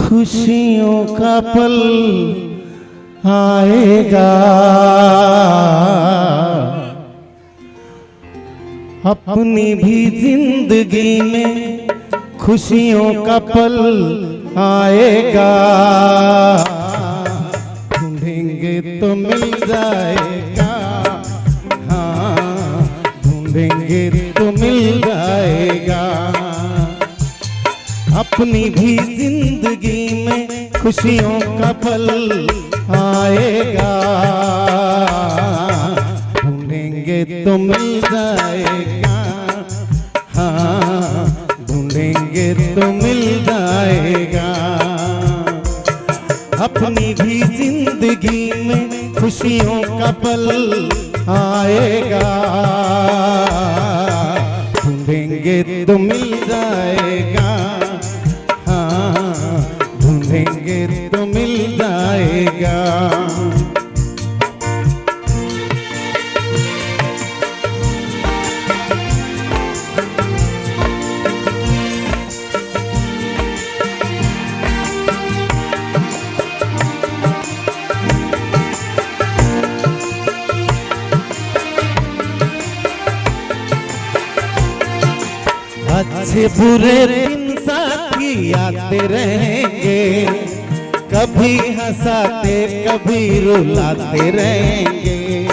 खुशियों का पल आएगा, अपनी भी जिंदगी में खुशियों का पल आएगा। ढूंढेंगे तो मिल जाएगा, हाँ ढूंढेंगे तो मिल जाएगा। अपनी भी जिंदगी में खुशियों का पल आएगा, ढूंढेंगे तो मिल जाएगा, हाँ ढूंढेंगे तो मिल जाएगा। अपनी भी जिंदगी में खुशियों का पल आएगा, ढूंढेंगे तो मिल जाएगा, हाँ ढूंढेंगे तो मिल जाएगा। अच्छे बुरे दिन साथी आते रहेंगे, कभी हंसाते कभी रुलाते रहेंगे।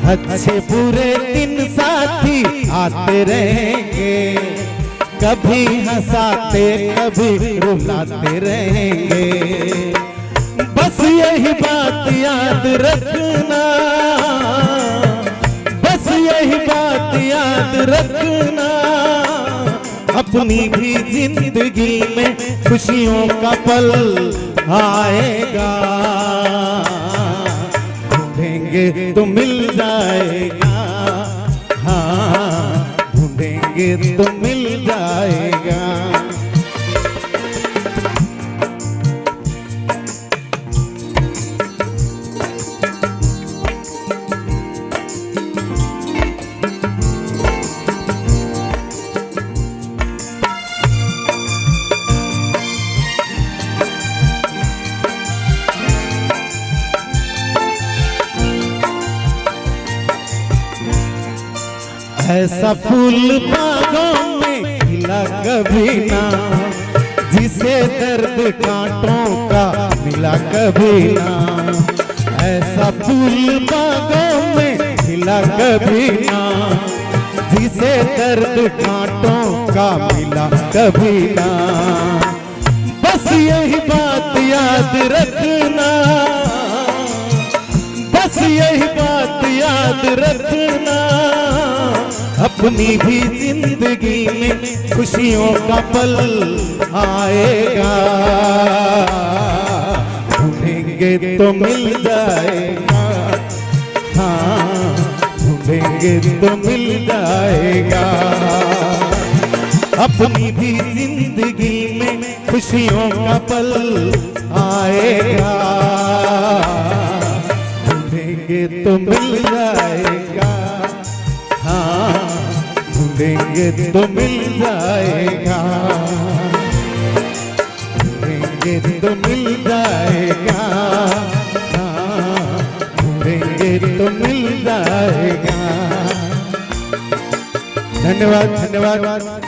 अच्छे बुरे दिन साथी आते रहेंगे, कभी हंसाते कभी रुलाते रहेंगे। बस यही बात याद रखना, बस यही बात याद रखना। अपनी भी जिंदगी में खुशियों का पल आएगा, ढूंढेंगे तो मिल जाएगा, हाँ ढूंढेंगे तो मिल जाएगा। ऐसा फूल बागों में खिला कभी ना, जिसे दर्द कांटों का मिला कभी ना। ऐसा फूल बागों में खिला कभी ना, जिसे दर्द कांटों का मिला कभी ना। बस यही बात याद रखना, बस यही बात याद रखना। अपनी भी जिंदगी में खुशियों का पल आएगा, ढूंढेंगे तो मिल जाएगा, हाँ ढूंढेंगे तो मिल जाएगा। अपनी भी जिंदगी में खुशियों का पल आएगा, ढूंढेंगे तो मिल जाएगा, हाँ ढूंढेंगे तो मिल जाएगा, ढूंढेंगे तो मिल जाएगा, हाँ ढूंढेंगे तो मिल जाएगा। धन्यवाद धन्यवाद।